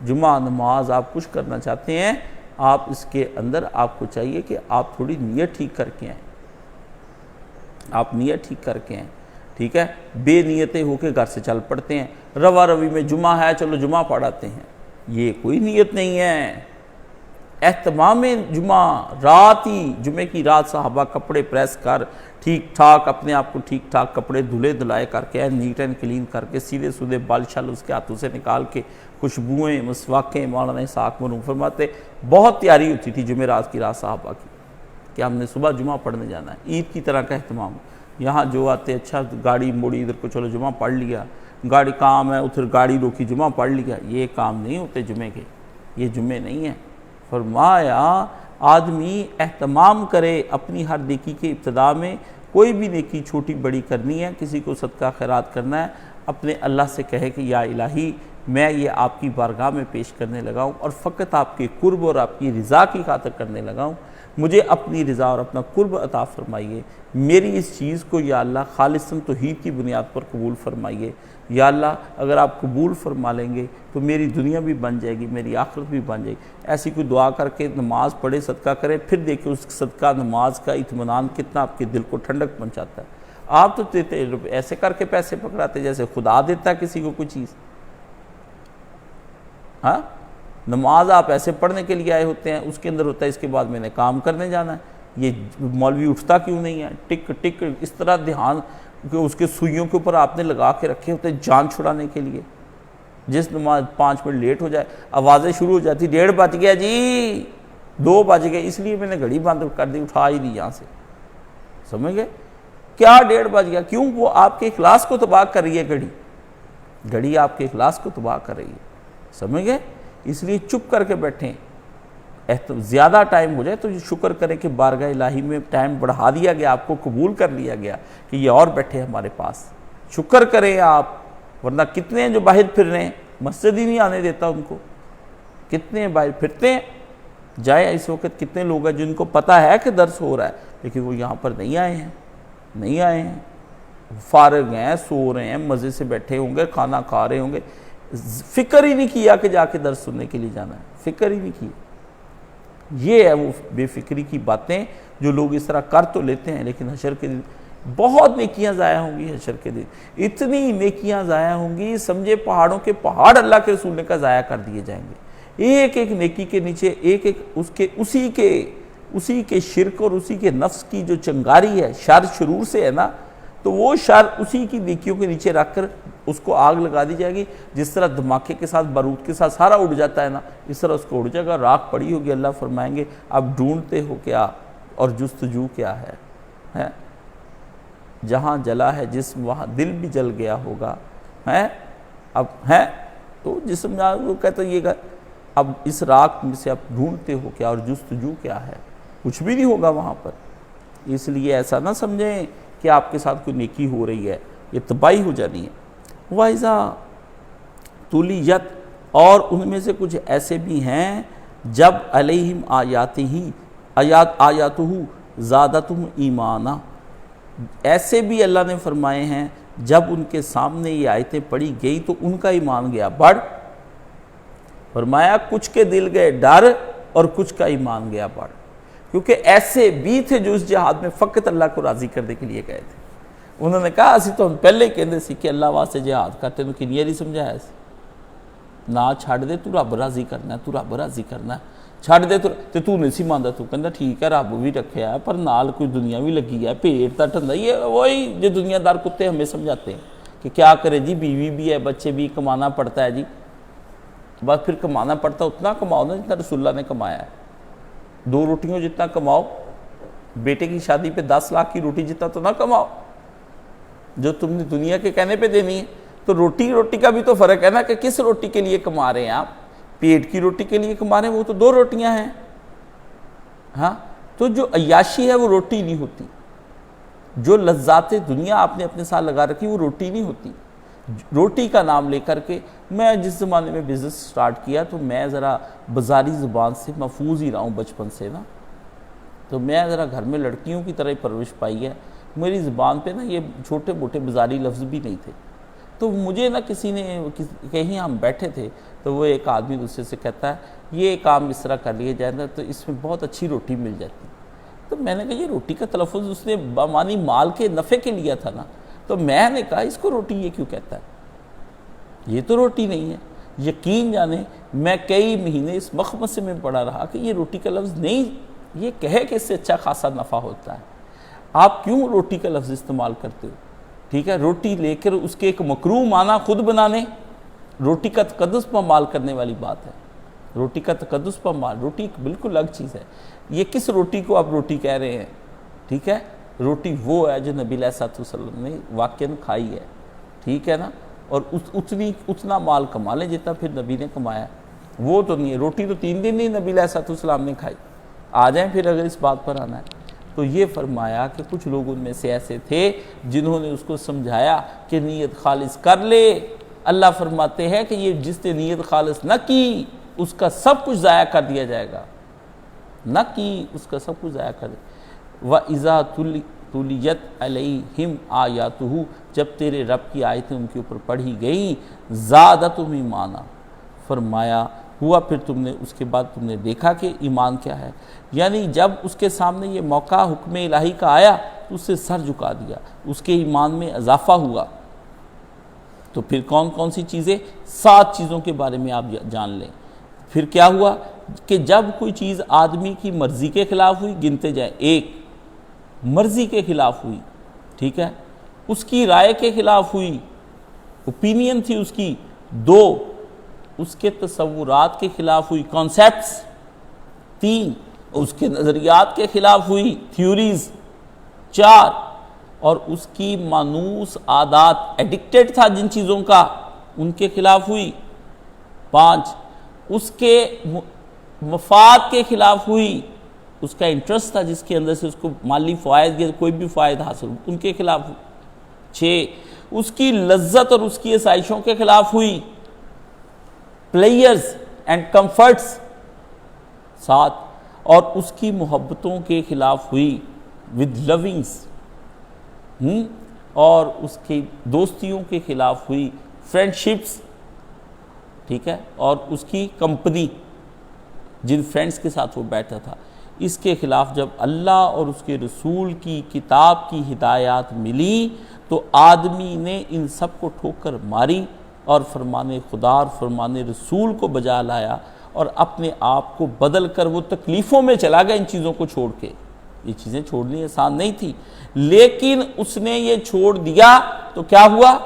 جمعہ نماز آپ کچھ کرنا چاہتے ہیں، آپ اس کے اندر آپ کو چاہیے کہ آپ تھوڑی نیت ٹھیک کر کے آئیں، آپ نیت ٹھیک کر کے آئیں، ٹھیک ہے؟ بے نیتیں ہو کے گھر سے چل پڑتے ہیں، روا روی میں جمعہ ہے چلو جمعہ پڑھاتے ہیں، یہ کوئی نیت نہیں ہے۔ اہتمام جمعہ رات ہی، جمعے کی رات صحابہ کپڑے پریس کر ٹھیک ٹھاک اپنے آپ کو ٹھیک ٹھاک کپڑے دھلے دھلائے کر کے نیٹ اینڈ کلین کر کے سیدھے سودھے بال شل اس کے ہاتھوں سے نکال کے خوشبوئیں مسواکیں، مولانا اسحاق مرحوم فرماتے بہت تیاری ہوتی تھی جمعرات کی رات صحابہ کی کہ ہم نے صبح جمعہ پڑھنے جانا ہے، عید کی طرح کا اہتمام۔ یہاں جو آتے اچھا گاڑی موڑی ادھر کو چلو جمعہ پڑھ لیا، گاڑی کام ہے ادھر گاڑی روکی جمعہ پڑھ لیا، یہ کام نہیں ہوتے جمعے کے، یہ جمعے نہیں ہیں۔ فرمایا آدمی اہتمام کرے اپنی ہر نیکی کے ابتدا میں، کوئی بھی نیکی چھوٹی بڑی کرنی ہے، کسی کو صدقہ خیرات کرنا ہے، اپنے اللہ سے کہے کہ یا الہی میں یہ آپ کی بارگاہ میں پیش کرنے لگا ہوں اور فقط آپ کے قرب اور آپ کی رضا کی خاطر کرنے لگا ہوں۔ مجھے اپنی رضا اور اپنا قرب عطا فرمائیے، میری اس چیز کو یا اللہ خالصاً توحید کی بنیاد پر قبول فرمائیے۔ یا اللہ اگر آپ قبول فرما لیں گے تو میری دنیا بھی بن جائے گی، میری آخرت بھی بن جائے گی۔ ایسی کوئی دعا کر کے نماز پڑھے، صدقہ کرے، پھر دیکھیں اس صدقہ نماز کا اطمینان کتنا آپ کے دل کو ٹھنڈک پہنچاتا ہے۔ آپ تو دیتے ایسے کر کے پیسے پکڑاتے جیسے خدا دیتا ہے کسی کو کوئی چیز۔ ہاں، نماز آپ ایسے پڑھنے کے لیے آئے ہوتے ہیں، اس کے اندر ہوتا ہے اس کے بعد میں نے کام کرنے جانا ہے۔ یہ مولوی اٹھتا کیوں نہیں ہے؟ ٹک ٹک اس طرح دھیان کہ اس کے سوئیوں کے اوپر آپ نے لگا کے رکھے ہوتے ہیں جان چھڑانے کے لیے۔ جس نماز 5 منٹ لیٹ ہو جائے آوازیں شروع ہو جاتی، 1:30 بج گیا جی، 2 بج گئے، اس لیے میں نے گھڑی بند کر دی، اٹھا ہی نہیں یہاں سے۔ سمجھ گئے؟ کیا 1:30 بج گیا؟ کیوں؟ وہ آپ کے اخلاص کو تباہ کر رہی ہے گھڑی آپ کے اخلاص کو تباہ کر رہی ہے۔ سمجھ گئے؟ اس لیے چپ کر کے بیٹھیں، زیادہ ٹائم ہو جائے تو شکر کریں کہ بارگاہ الہی میں ٹائم بڑھا دیا گیا، آپ کو قبول کر لیا گیا کہ یہ اور بیٹھے ہمارے پاس۔ شکر کریں آپ، ورنہ کتنے ہیں جو باہر پھر رہے ہیں، مسجد ہی نہیں آنے دیتا ان کو۔ کتنے ہیں باہر پھرتے ہیں، جائے اس وقت کتنے لوگ ہیں جن کو پتہ ہے کہ درس ہو رہا ہے لیکن وہ یہاں پر نہیں آئے ہیں، فارغ ہیں، سو رہے ہیں، مزے سے بیٹھے ہوں گے، کھانا کھا رہے ہوں گے، فکر ہی نہیں کیا کہ جا کے درس سننے کے لیے جانا ہے، فکر ہی نہیں کی۔ یہ ہے وہ بے فکری کی باتیں جو لوگ اس طرح کر تو لیتے ہیں، لیکن حشر کے دن بہت نیکیاں ضائع ہوں گی۔ حشر کے دن اتنی نیکیاں ضائع ہوں گی، سمجھے پہاڑوں کے پہاڑ اللہ کے رسول نے کا ضائع کر دیے جائیں گے۔ ایک ایک نیکی کے نیچے ایک ایک اسی کے شرک اور اسی کے نفس کی جو چنگاری ہے، شر شرور سے ہے نا، تو وہ شر اسی کی نیکیوں کے نیچے رکھ کر اس کو آگ لگا دی جائے گی۔ جس طرح دھماکے کے ساتھ بارود کے ساتھ سارا اڑ جاتا ہے نا، اس طرح اس کو اڑ جائے گا، راکھ پڑی ہوگی۔ اللہ فرمائیں گے اب ڈھونڈتے ہو کیا اور جستجو کیا ہے؟ جہاں جلا ہے جسم وہاں دل بھی جل گیا ہوگا، اب ہے تو جسم وہ کہتا ہے یہ اب اس راکھ میں سے اب ڈھونڈتے ہو کیا اور جستجو کیا ہے؟ کچھ بھی نہیں ہوگا وہاں پر۔ اس لیے ایسا نہ سمجھیں کہ آپ کے ساتھ کوئی نیکی ہو رہی ہے، یہ تباہی ہو جانی ہے۔ وَإِذَا تُلِيَتْ، اور ان میں سے کچھ ایسے بھی ہیں جب علیہم آیاتہ زادتہم ایمانا، ایسے بھی اللہ نے فرمائے ہیں جب ان کے سامنے یہ آیتیں پڑھی گئی تو ان کا ایمان گیا بڑھ۔ فرمایا کچھ کے دل گئے ڈر اور کچھ کا ایمان گیا بڑھ، کیونکہ ایسے بھی تھے جو اس جہاد میں فقط اللہ کو راضی کرنے کے لیے گئے تھے۔ انہوں نے کہا اسی تو ہم پہلے کہندے سی کہ اللہ واسطے جہاد کرتے تو کنیا نہیں سمجھایا سی، نہ چھڑ دے تو رب راضی کرنا ہے، تو رب راضی کرنا ہے، چھڑ دے تو نہیں سی ماندا، تو کہندا ٹھیک ہے رب بھی رکھیا ہے پر نال کوئی دنیا بھی لگی ہے، پیٹ تا ٹھندا۔ یہ وہی جو دنیا دار کتے ہمیں سمجھاتے ہیں کہ کیا کرے جی، بیوی بھی ہے، بچے بھی، کمانا پڑتا ہے جی، بس پھر کمانا پڑتا اتنا کماؤ نا جتنا رسول اللہ نے کمایا ہے، 2 روٹیوں جتنا کماؤ، بیٹے کی شادی پہ 10 لاکھ کی روٹی جتنا تو نہ کماؤ جو تم نے دنیا کے کہنے پہ دینی ہے۔ تو روٹی کا بھی تو فرق ہے نا کہ کس روٹی کے لیے کما رہے ہیں آپ، پیٹ کی روٹی کے لیے کما رہے ہیں وہ تو 2 روٹیاں ہیں۔ ہاں، تو جو عیاشی ہے وہ روٹی نہیں ہوتی، جو لذات دنیا آپ نے اپنے ساتھ لگا رکھی وہ روٹی نہیں ہوتی۔ روٹی کا نام لے کر کے میں جس زمانے میں بزنس سٹارٹ کیا تو میں ذرا بازاری زبان سے محفوظ ہی رہا ہوں بچپن سے نا، تو میں ذرا گھر میں لڑکیوں کی طرح پرورش پائی ہے، میری زبان پہ نا یہ چھوٹے موٹے بازاری لفظ بھی نہیں تھے۔ تو مجھے نا کسی نے کہیں ہم بیٹھے تھے تو وہ ایک آدمی دوسرے سے کہتا ہے یہ کام اس طرح کر لیا جائے نا تو اس میں بہت اچھی روٹی مل جاتی۔ تو میں نے کہا یہ روٹی کا تلفظ اس نے بامانی مال کے نفع کے لیا تھا نا، تو میں نے کہا اس کو روٹی یہ کیوں کہتا ہے، یہ تو روٹی نہیں ہے۔ یقین جانے میں کئی مہینے اس مخمصے میں پڑا رہا کہ یہ روٹی کا لفظ نہیں، یہ کہے کہ اس سے اچھا خاصا نفع ہوتا ہے، آپ کیوں روٹی کا لفظ استعمال کرتے ہو؟ ٹھیک ہے، روٹی لے کر اس کے ایک مکروہ معنی خود بنانے، روٹی کا تقدس پر مال کرنے والی بات ہے۔ روٹی کا تقدس پر مال، روٹی ایک بالکل الگ چیز ہے۔ یہ کس روٹی کو آپ روٹی کہہ رہے ہیں؟ ٹھیک ہے، روٹی وہ ہے جو نبی علیہ الصلوۃ والسلام نے واقعاً کھائی ہے، ٹھیک ہے نا، اور اتنا مال کما لیں جتنا پھر نبی نے کمایا ہے، وہ تو نہیں ہے۔ روٹی تو 3 دن نہیں نبی علیہ الصلوۃ والسلام نے کھائی، آ جائیں پھر اگر اس بات پر آنا ہے۔ تو یہ فرمایا کہ کچھ لوگ ان میں سے ایسے تھے جنہوں نے اس کو سمجھایا کہ نیت خالص کر لے۔ اللہ فرماتے ہیں کہ یہ جس نے نیت خالص نہ کی اس کا سب کچھ ضائع کر دیا جائے گا، نہ کہ اس کا سب کچھ ضائع کر دے۔ وَإِذَا تُلِيَتْ عَلَيْهِمْ آیَاتُهُ، جب تیرے رب کی آیتیں ان کے اوپر پڑھی گئیں، زادتہم ایمانا، فرمایا ہوا پھر تم نے اس کے بعد تم نے دیکھا کہ ایمان کیا ہے، یعنی جب اس کے سامنے یہ موقع حکم الہی کا آیا تو اس سے سر جھکا دیا، اس کے ایمان میں اضافہ ہوا۔ تو پھر کون کون سی چیزیں؟ 7 چیزوں کے بارے میں آپ جان لیں۔ پھر کیا ہوا کہ جب کوئی چیز آدمی کی مرضی کے خلاف ہوئی، گنتے جائیں، 1 مرضی کے خلاف ہوئی، ٹھیک ہے، اس کی رائے کے خلاف ہوئی، اوپینین تھی اس کی، 2 اس کے تصورات کے خلاف ہوئی، کانسیپٹس، 3 اس کے نظریات کے خلاف ہوئی، تھیوریز، 4 اور اس کی مانوس عادات، ایڈکٹڈ تھا جن چیزوں کا، ان کے خلاف ہوئی، 5 اس کے مفاد کے خلاف ہوئی، اس کا انٹرسٹ تھا جس کے اندر سے اس کو مالی فوائد یا کوئی بھی فائدہ حاصل ہو، ان کے خلاف ہوئی، 6 اس کی لذت اور اس کی آسائشوں کے خلاف ہوئی، پلیئرز اینڈ کمفرٹس، 7 اور اس کی محبتوں کے خلاف ہوئی، ود لونگس، اور اس کی دوستیوں کے خلاف ہوئی، فرینڈشپس، ٹھیک ہے، اور اس کی کمپنی، جن فرینڈز کے ساتھ وہ بیٹھا تھا، اس کے خلاف جب اللہ اور اس کے رسول کی کتاب کی ہدایات ملی تو آدمی نے ان سب کو ٹھوکر ماری اور فرمان خدا اور فرمان رسول کو بجا لایا اور اپنے آپ کو بدل کر وہ تکلیفوں میں چلا گیا ان چیزوں کو چھوڑ کے۔ یہ چیزیں چھوڑنی آسان نہیں تھی، لیکن اس نے یہ چھوڑ دیا تو کیا ہوا؟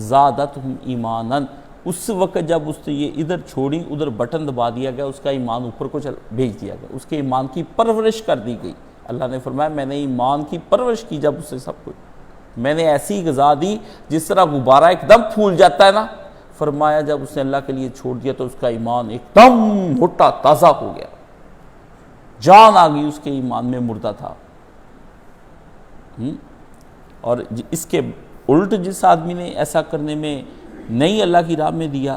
زادتہم ایمانا، اس وقت جب اس نے یہ ادھر چھوڑی ادھر بٹن دبا دیا گیا، اس کا ایمان اوپر کو بھیج دیا گیا، اس کے ایمان کی پرورش کر دی گئی۔ اللہ نے فرمایا میں نے ایمان کی پرورش کی جب اس سے سب کچھ، میں نے ایسی غذا دی جس طرح غبارہ ایک دم پھول جاتا ہے نا، فرمایا جب اس نے اللہ کے لیے چھوڑ دیا تو اس کا ایمان ایک دم موٹا تازہ ہو گیا، جان آ گئی اس کے ایمان میں، مردہ تھا۔ اور اس کے الٹ جس آدمی نے ایسا کرنے میں نہیں اللہ کی راہ میں دیا،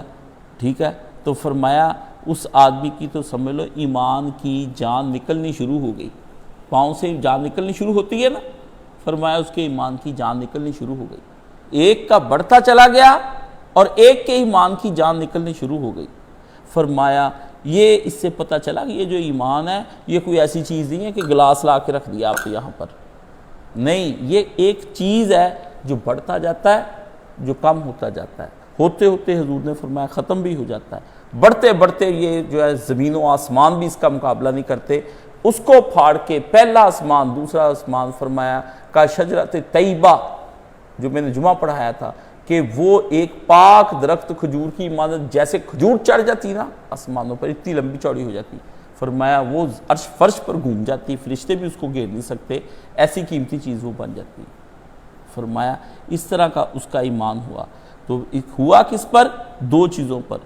ٹھیک ہے، تو فرمایا اس آدمی کی تو سمجھ لو ایمان کی جان نکلنی شروع ہو گئی، پاؤں سے جان نکلنی شروع ہوتی ہے نا، فرمایا اس کے ایمان کی جان نکلنی شروع ہو گئی، ایک کا بڑھتا چلا گیا اور ایک کے ایمان کی جان نکلنی شروع ہو گئی۔ فرمایا یہ اس سے پتہ چلا کہ یہ جو ایمان ہے یہ کوئی ایسی چیز نہیں ہے کہ گلاس لا کے رکھ دیا آپ کو یہاں پر، نہیں، یہ ایک چیز ہے جو بڑھتا جاتا ہے، جو کم ہوتا جاتا ہے، ہوتے ہوتے حضور نے فرمایا ختم بھی ہو جاتا ہے، بڑھتے بڑھتے یہ جو ہے زمین و آسمان بھی اس کا مقابلہ نہیں کرتے، اس کو پھاڑ کے پہلا آسمان دوسرا آسمان، فرمایا کا شجرت طیبہ، جو میں نے جمعہ پڑھایا تھا کہ وہ ایک پاک درخت کھجور کی مانند جیسے کھجور چڑھ جاتی نا آسمانوں پر، اتنی لمبی چوڑی ہو جاتی، فرمایا وہ عرش فرش پر گھوم جاتی، فرشتے بھی اس کو گھیر نہیں سکتے، ایسی قیمتی چیز وہ بن جاتی۔ فرمایا اس طرح کا اس کا ایمان ہوا، تو ہوا کس پر؟ 2 چیزوں پر،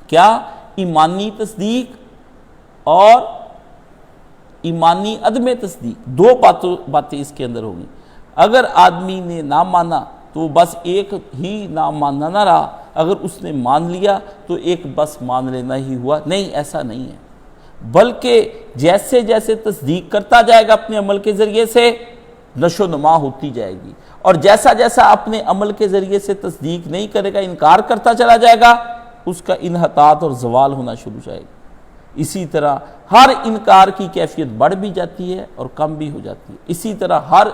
کیا؟ ایمانی تصدیق اور ایمانی عدم تصدیق، 2 باتیں اس کے اندر ہوگی۔ اگر آدمی نے نہ مانا تو بس ایک ہی نہ ماننا نہ رہا، اگر اس نے مان لیا تو ایک بس مان لینا ہی ہوا، نہیں، ایسا نہیں ہے، بلکہ جیسے جیسے تصدیق کرتا جائے گا اپنے عمل کے ذریعے سے نشو و نما ہوتی جائے گی، اور جیسا جیسا اپنے عمل کے ذریعے سے تصدیق نہیں کرے گا، انکار کرتا چلا جائے گا، اس کا انحطاط اور زوال ہونا شروع ہو جائے گا۔ اسی طرح ہر انکار کی کیفیت بڑھ بھی جاتی ہے اور کم بھی ہو جاتی ہے، اسی طرح ہر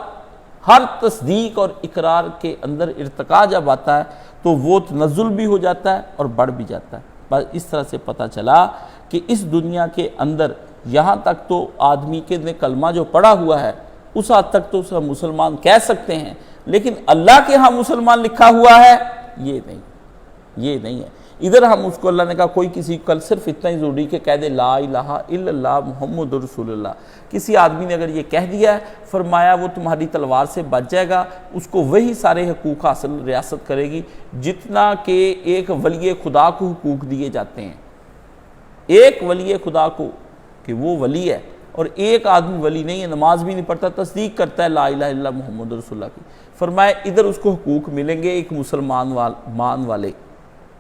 تصدیق اور اقرار کے اندر ارتقاء جب آتا ہے تو وہ تنزل بھی ہو جاتا ہے اور بڑھ بھی جاتا ہے۔ بس اس طرح سے پتہ چلا کہ اس دنیا کے اندر یہاں تک تو آدمی کے نے کلمہ جو پڑھا ہوا ہے اس حد تک تو اسے مسلمان کہہ سکتے ہیں، لیکن اللہ کے ہاں مسلمان لکھا ہوا ہے یہ نہیں ہے۔ ادھر ہم اس کو اللہ نے کہا کوئی کسی کل صرف اتنا ہی ضروری کہ کہہ دے لا الہ الا اللہ محمد رسول اللہ، کسی آدمی نے اگر یہ کہہ دیا ہے، فرمایا وہ تمہاری تلوار سے بچ جائے گا، اس کو وہی سارے حقوق حاصل ریاست کرے گی جتنا کہ ایک ولی خدا کو حقوق دیے جاتے ہیں، ایک ولی خدا کو کہ وہ ولی ہے، اور ایک آدمی ولی نہیں ہے، نماز بھی نہیں پڑھتا، تصدیق کرتا ہے لا الہ الا اللہ محمد رسول اللہ کی، فرمایا ادھر اس کو حقوق ملیں گے ایک مسلمان مان والے،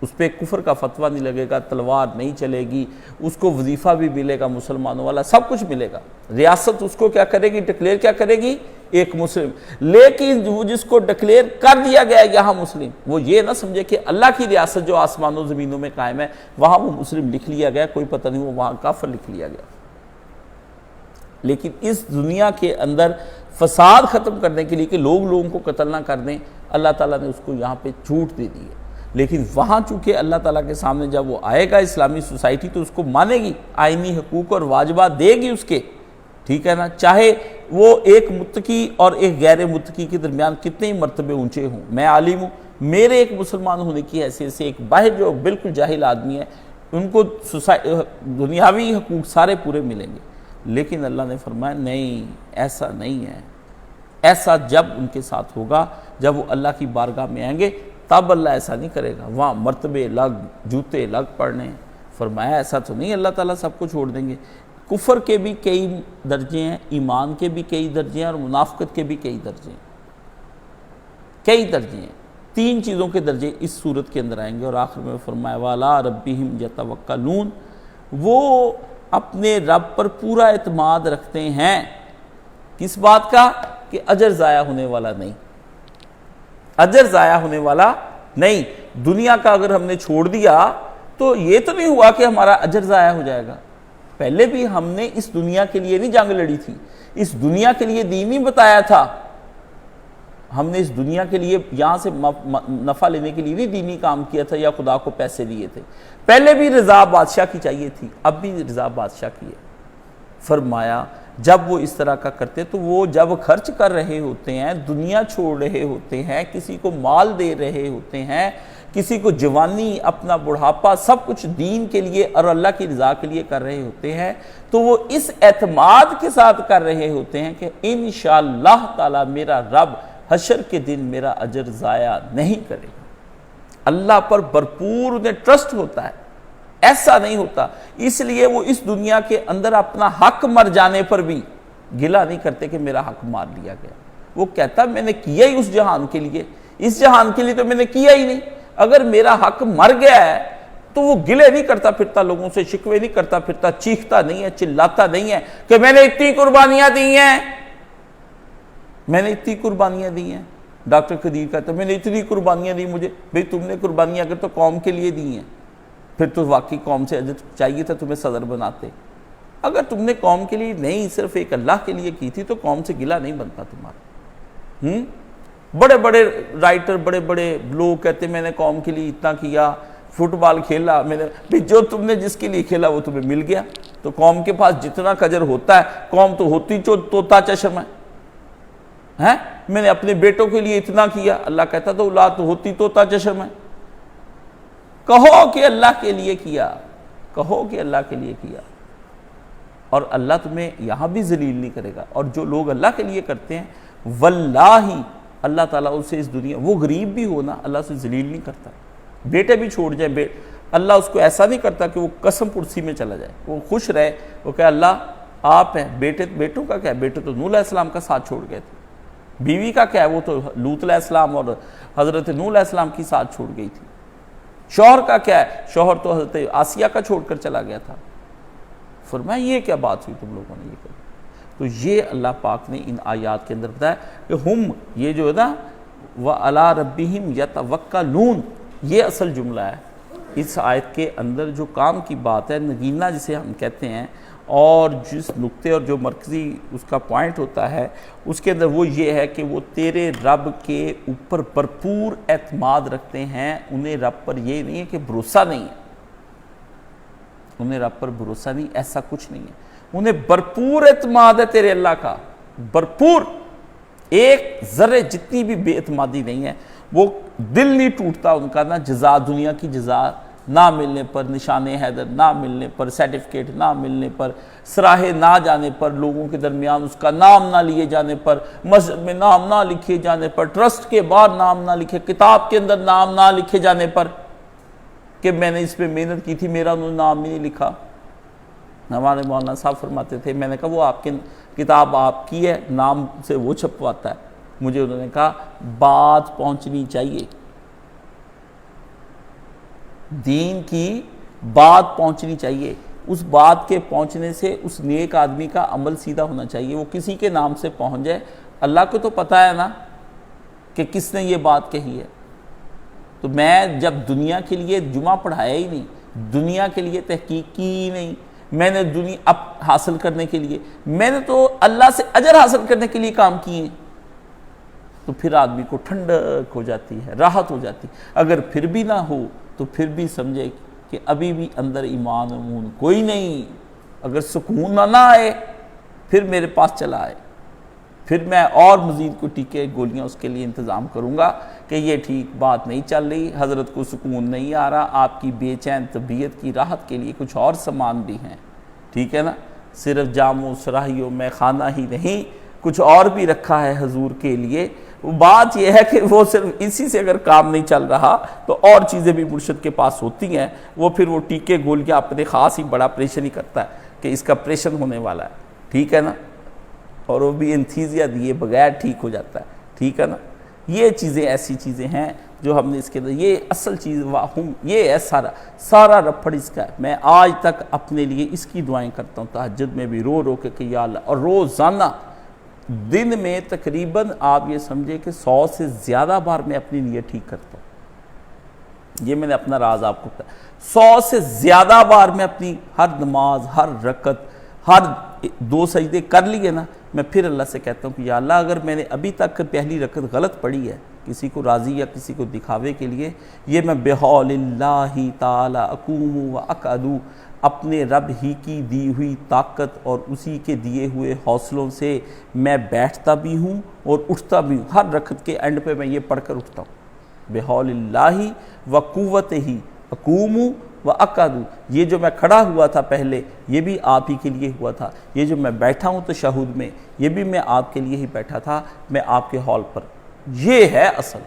اس پہ کفر کا فتویٰ نہیں لگے گا، تلوار نہیں چلے گی، اس کو وظیفہ بھی ملے گا مسلمانوں والا، سب کچھ ملے گا، ریاست اس کو کیا کرے گی، ڈکلیئر کیا کرے گی، ایک مسلم۔ لیکن وہ جس کو ڈکلیئر کر دیا گیا ہے یہاں مسلم، وہ یہ نہ سمجھے کہ اللہ کی ریاست جو آسمانوں زمینوں میں قائم ہے وہاں وہ مسلم لکھ لیا گیا، کوئی پتہ نہیں وہ وہاں کافر لکھ لیا گیا۔ لیکن اس دنیا کے اندر فساد ختم کرنے کے لیے کہ لوگ لوگوں کو قتل نہ کر دیں، اللہ تعالیٰ نے اس کو یہاں پہ چھوٹ دے دی ہے۔ لیکن وہاں چونکہ اللہ تعالیٰ کے سامنے جب وہ آئے گا اسلامی سوسائٹی تو اس کو مانے گی، آئینی حقوق اور واجبات دے گی اس کے، ٹھیک ہے نا، چاہے وہ ایک متقی اور ایک غیر متقی کے درمیان کتنے ہی مرتبے اونچے ہوں۔ میں عالم ہوں، میرے ایک مسلمان ہونے کی حیثیت سے ایک باہر جو بالکل جاہل آدمی ہے ان کو دنیاوی حقوق سارے پورے ملیں گے، لیکن اللہ نے فرمایا نہیں، ایسا نہیں ہے۔ ایسا جب ان کے ساتھ ہوگا جب وہ اللہ کی بارگاہ میں آئیں گے تب اللہ ایسا نہیں کرے گا، وہاں مرتبے لگ، جوتے لگ پڑنے۔ فرمایا ایسا تو نہیں اللہ تعالیٰ سب کو چھوڑ دیں گے۔ کفر کے بھی کئی درجے ہیں، ایمان کے بھی کئی درجے ہیں، اور منافقت کے بھی کئی درجے ہیں، کئی درجے ہیں۔ تین چیزوں کے درجے اس صورت کے اندر آئیں گے، اور آخر میں فرمایا وَعَلَىٰ رَبِّهِمْ يَتَوَكَّلُونَ، وہ اپنے رب پر پورا اعتماد رکھتے ہیں۔ کس بات کا؟ کہ اجر ضائع ہونے والا نہیں، اجر ضائع ہونے والا نہیں۔ دنیا کا اگر ہم نے چھوڑ دیا تو یہ تو نہیں ہوا کہ ہمارا اجر ضائع ہو جائے گا۔ پہلے بھی ہم نے اس دنیا کے لیے نہیں جنگ لڑی تھی، اس دنیا کے لیے دین ہی بتایا تھا۔ ہم نے اس دنیا کے لیے یہاں سے نفع لینے کے لیے نہیں دینی کام کیا تھا یا خدا کو پیسے دیے تھے۔ پہلے بھی رضا بادشاہ کی چاہیے تھی، اب بھی رضا بادشاہ کی ہے۔ فرمایا جب وہ اس طرح کا کرتے تو وہ جب خرچ کر رہے ہوتے ہیں، دنیا چھوڑ رہے ہوتے ہیں، کسی کو مال دے رہے ہوتے ہیں، کسی کو جوانی، اپنا بڑھاپا، سب کچھ دین کے لیے اور اللہ کی رضا کے لیے کر رہے ہوتے ہیں، تو وہ اس اعتماد کے ساتھ کر رہے ہوتے ہیں کہ انشاءاللہ تعالی میرا رب حشر کے دن میرا اجر ضائع نہیں کرے گا۔ اللہ پر بھرپور انہیں ٹرسٹ ہوتا ہے، ایسا نہیں ہوتا۔ اس لیے وہ اس دنیا کے اندر اپنا حق مر جانے پر بھی گلہ نہیں کرتے کہ میرا حق مار لیا گیا۔ وہ کہتا میں نے کیا ہی اس جہان کے لیے، اس جہان کے لیے تو میں نے کیا ہی نہیں۔ اگر میرا حق مر گیا ہے تو وہ گلے نہیں کرتا پھرتا، لوگوں سے شکوے نہیں کرتا پھرتا، چیختا نہیں ہے، چلاتا نہیں ہے کہ میں نے اتنی قربانیاں دی ہیں، میں نے اتنی قربانیاں دی ہیں۔ ڈاکٹر قدیر کہتا ہے میں نے اتنی قربانیاں دی مجھے۔ بھئی تم نے قربانیاں اگر تو قوم کے لیے دی ہیں، پھر تو واقعی قوم سے اجر چاہیے تھا، تمہیں صدر بناتے۔ اگر تم نے قوم کے لیے نہیں، صرف ایک اللہ کے لیے کی تھی تو قوم سے گلہ نہیں بنتا تمہارا۔ بڑے بڑے رائٹر، بڑے بڑے لوگ کہتے ہیں میں نے قوم کے لیے اتنا کیا، فٹ بال کھیلا میں نے، بھی جو تم نے جس کے لیے کھیلا وہ تمہیں مل گیا۔ تو قوم کے پاس جتنا قجر ہوتا ہے، قوم تو ہوتی طوطا چشم ہے۔ میں نے اپنے بیٹوں کے لیے اتنا کیا، اللہ کہتا تو اولاد تو ہوتی طوطا چشم ہے۔ کہو کہ اللہ کے لیے کیا، کہو کہ اللہ کے لیے کیا، اور اللہ تمہیں یہاں بھی ذلیل نہیں کرے گا۔ اور جو لوگ اللہ کے لیے کرتے ہیں واللہ اللہ تعالیٰ اسے اس دنیا، وہ غریب بھی ہونا اللہ سے ذلیل نہیں کرتا۔ بیٹے بھی چھوڑ جائیں، اللہ اس کو ایسا نہیں کرتا کہ وہ قسم پرسی میں چلا جائے، وہ خوش رہے، وہ کہ اللہ آپ ہیں۔ بیٹوں کا کیا ہے، بیٹے تو نوح علیہ السلام کا ساتھ چھوڑ گئے تھے۔ بیوی کا کیا ہے، وہ تو لوط علیہ السلام اور حضرت نوح علیہ السلام کی ساتھ چھوڑ گئی تھی۔ شوہر کا کیا ہے، شوہر تو حضرت آسیہ کا چھوڑ کر چلا گیا تھا۔ فرمایا یہ کیا بات ہوئی تم لوگوں نے یہ کہا۔ تو یہ اللہ پاک نے ان آیات کے اندر بتایا کہ ہم، یہ جو ہے نا وَعَلَىٰ رَبِّهِمْ يَتَوَكَّلُونَ، یہ اصل جملہ ہے اس آیت کے اندر۔ جو کام کی بات ہے، نگینہ جسے ہم کہتے ہیں، اور جس نقطے اور جو مرکزی اس کا پوائنٹ ہوتا ہے اس کے اندر وہ یہ ہے کہ وہ تیرے رب کے اوپر بھرپور اعتماد رکھتے ہیں۔ انہیں رب پر یہ نہیں ہے کہ بھروسہ نہیں ہے، انہیں رب پر بھروسہ نہیں، ایسا کچھ نہیں ہے۔ انہیں بھرپور اعتماد ہے تیرے اللہ کا، بھرپور، ایک ذرے جتنی بھی بے اعتمادی نہیں ہے۔ وہ دل نہیں ٹوٹتا ان کا، نہ جزا، دنیا کی جزا نہ ملنے پر، نشان حیدر نہ ملنے پر، سرٹیفکیٹ نہ ملنے پر، سراہے نہ جانے پر، لوگوں کے درمیان اس کا نام نہ لیے جانے پر، مسجد میں نام نہ لکھے جانے پر، ٹرسٹ کے باہر نام نہ لکھے، کتاب کے اندر نام نہ لکھے جانے پر کہ میں نے اس پہ محنت کی تھی، میرا انہوں نے نام ہی نہیں لکھا۔ ہمارے مولانا صاحب فرماتے تھے، میں نے کہا وہ آپ کی کتاب آپ کی ہے، نام سے وہ چھپواتا ہے۔ مجھے انہوں نے کہا بات پہنچنی چاہیے، دین کی بات پہنچنی چاہیے، اس بات کے پہنچنے سے اس نیک آدمی کا عمل سیدھا ہونا چاہیے، وہ کسی کے نام سے پہنچ جائے، اللہ کو تو پتہ ہے نا کہ کس نے یہ بات کہی ہے۔ تو میں جب دنیا کے لیے جمعہ پڑھایا ہی نہیں، دنیا کے لیے تحقیق کی ہی نہیں، میں نے دنیا اب حاصل کرنے کے لیے، میں نے تو اللہ سے اجر حاصل کرنے کے لیے کام کیے ہیں، تو پھر آدمی کو ٹھنڈک ہو جاتی ہے، راحت ہو جاتی ہے۔ اگر پھر بھی نہ ہو تو پھر بھی سمجھے کہ ابھی بھی اندر ایمان و امون کوئی نہیں، اگر سکون نہ آئے پھر میرے پاس چلا آئے، پھر میں اور مزید کو ٹیکے گولیاں اس کے لیے انتظام کروں گا کہ یہ ٹھیک بات نہیں چل رہی، حضرت کو سکون نہیں آ رہا، آپ کی بے چین طبیعت کی راحت کے لیے کچھ اور سامان بھی ہیں، ٹھیک ہے نا، صرف جاموں سراہیوں میں خانہ ہی نہیں، کچھ اور بھی رکھا ہے حضور کے لیے۔ بات یہ ہے کہ وہ صرف اسی سے اگر کام نہیں چل رہا تو اور چیزیں بھی مرشد کے پاس ہوتی ہیں، وہ پھر وہ ٹیکے گولیاں اپنے خاص ہی بڑا پریشر ہی کرتا ہے کہ اس کا پریشر ہونے والا ہے، ٹھیک ہے نا، اور وہ بھی انتھیزیا دیے بغیر ٹھیک ہو جاتا ہے، ٹھیک ہے نا۔ یہ چیزیں ایسی چیزیں ہیں جو ہم نے اس کے اندر، یہ اصل چیز یہ ہے، سارا رپڑ اس کا ہے۔ میں آج تک اپنے لیے اس کی دعائیں کرتا ہوں تہجد میں بھی، رو رو کے کہ یا اللہ، اور روزانہ دن میں تقریباً آپ یہ سمجھے کہ 100 سے زیادہ بار میں اپنی نیت ٹھیک کرتا ہوں، یہ میں نے اپنا راز آپ کو بتایا، 100 سے زیادہ بار میں اپنی ہر نماز، ہر رکعت، ہر 2 سجدے کر لیے نا، میں پھر اللہ سے کہتا ہوں کہ یا اللہ اگر میں نے ابھی تک پہلی رکعت غلط پڑھی ہے کسی کو راضی یا کسی کو دکھاوے کے لیے، یہ میں بحول اللہ تعالی اقوم و اقعد، اپنے رب ہی کی دی ہوئی طاقت اور اسی کے دیے ہوئے حوصلوں سے میں بیٹھتا بھی ہوں اور اٹھتا بھی ہوں، ہر رکعت کے اینڈ پہ میں یہ پڑھ کر اٹھتا ہوں، بحول اللہ و قوت ہی اقوم و اقعد، یہ جو میں کھڑا ہوا تھا پہلے یہ بھی آپ ہی کے لیے ہوا تھا، یہ جو میں بیٹھا ہوں تشہد میں یہ بھی میں آپ کے لیے ہی بیٹھا تھا، میں آپ کے ہال پر، یہ ہے اصل۔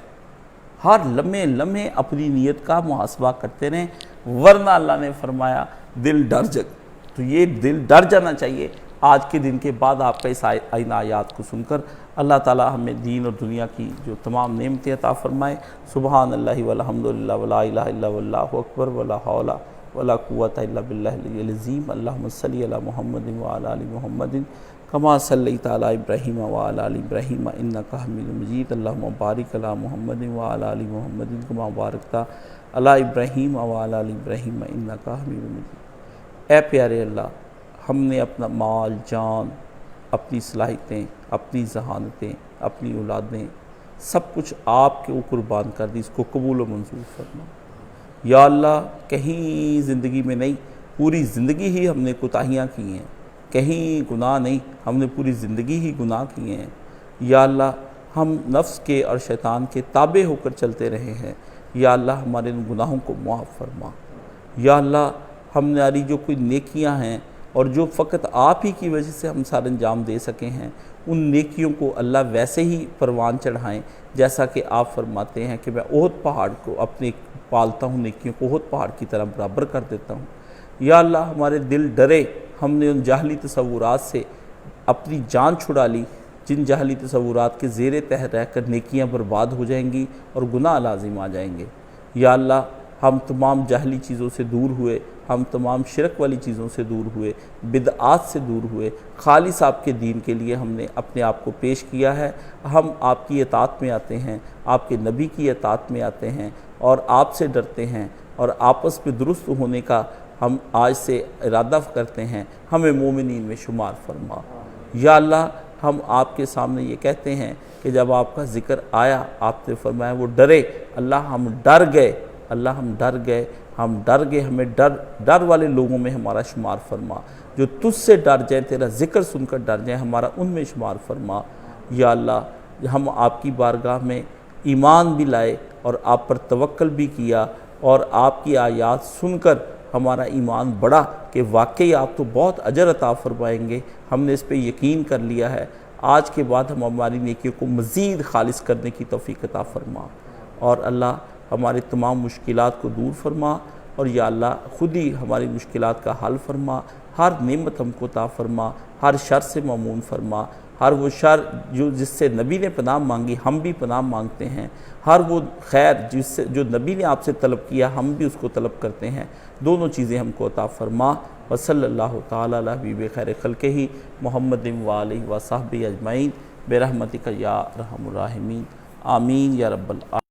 ہر لمحے اپنی نیت کا محاسبہ کرتے رہیں، ورنہ اللہ نے فرمایا دل ڈر جائے، تو یہ دل ڈر جانا چاہیے۔ آج کے دن کے بعد آپ کا اس ان آیات کو سن کر اللہ تعالی ہمیں دین اور دنیا کی جو تمام نعمتیں عطا فرمائے۔ سبحان اللہ والحمد للہ ولا الہ الا واللہ اکبر ولا حول ولا قوۃ الا باللہ العلی العظیم۔ اللہم صلی علی محمد وعلی آل محمد کما صلیت علی ابراہیم وعلی آل ابراہیم انک حمید مجید۔ اللہم بارک علی محمد وعلی آل محمد کما بارکت علی ابراہیم وعلی آل ابراہیم انک حمید مجید۔ اے پیارے اللہ، ہم نے اپنا مال جان، اپنی صلاحیتیں، اپنی ذہانتیں، اپنی اولادیں، سب کچھ آپ کے اوپر قربان کر دی، اس کو قبول و منظور فرما۔ یا اللہ کہیں زندگی میں نہیں، پوری زندگی ہی ہم نے کوتاہیاں کی ہیں، کہیں گناہ نہیں، ہم نے پوری زندگی ہی گناہ کیے ہیں۔ یا اللہ ہم نفس کے اور شیطان کے تابع ہو کر چلتے رہے ہیں، یا اللہ ہمارے ان گناہوں کو معاف فرما۔ یا اللہ ہماری جو کوئی نیکیاں ہیں اور جو فقط آپ ہی کی وجہ سے ہم سر انجام دے سکے ہیں، ان نیکیوں کو اللہ ویسے ہی پروان چڑھائیں جیسا کہ آپ فرماتے ہیں کہ میں احد پہاڑ کو اپنے پالتا ہوں، نیکیوں کو احد پہاڑ کی طرح برابر کر دیتا ہوں۔ یا اللہ ہمارے دل ڈرے، ہم نے ان جاہلی تصورات سے اپنی جان چھڑا لی جن جاہلی تصورات کے زیر تہ رہ کر نیکیاں برباد ہو جائیں گی اور گناہ لازم آ جائیں گے۔ یا اللہ ہم تمام جاہلی چیزوں سے دور ہوئے، ہم تمام شرک والی چیزوں سے دور ہوئے، بدعات سے دور ہوئے، خالص آپ کے دین کے لیے ہم نے اپنے آپ کو پیش کیا ہے۔ ہم آپ کی اطاعت میں آتے ہیں، آپ کے نبی کی اطاعت میں آتے ہیں اور آپ سے ڈرتے ہیں، اور آپس میں درست ہونے کا ہم آج سے ارادہ کرتے ہیں، ہمیں مومنین میں شمار فرما۔ یا اللہ ہم آپ کے سامنے یہ کہتے ہیں کہ جب آپ کا ذکر آیا آپ نے فرمایا وہ ڈرے، اللہ ہم ڈر گئے، اللہ ہم ڈر گئے، ہمیں ڈر والے لوگوں میں ہمارا شمار فرما، جو تجھ سے ڈر جائیں، تیرا ذکر سن کر ڈر جائیں، ہمارا ان میں شمار فرما۔ یا اللہ ہم آپ کی بارگاہ میں ایمان بھی لائے اور آپ پر توکل بھی کیا، اور آپ کی آیات سن کر ہمارا ایمان بڑھا کہ واقعی آپ تو بہت اجر عطا فرمائیں گے، ہم نے اس پہ یقین کر لیا ہے۔ آج کے بعد ہم ہماری نیکیوں کو مزید خالص کرنے کی توفیق عطا فرما، اور اللہ ہمارے تمام مشکلات کو دور فرما، اور یا اللہ خود ہی ہماری مشکلات کا حل فرما، ہر نعمت ہم کو عطا فرما، ہر شر سے مامون فرما، ہر وہ شر جس سے نبی نے پناہ مانگی ہم بھی پناہ مانگتے ہیں، ہر وہ خیر جو نبی نے آپ سے طلب کیا ہم بھی اس کو طلب کرتے ہیں، دونوں چیزیں ہم کو عطا فرما۔ وصلی اللہ تعالی علی حبیب خیر خلقہ محمد وآلہ وصحبہ اجمعین برحمتک یا ارحم الراحمین، آمین یا رب العالمین۔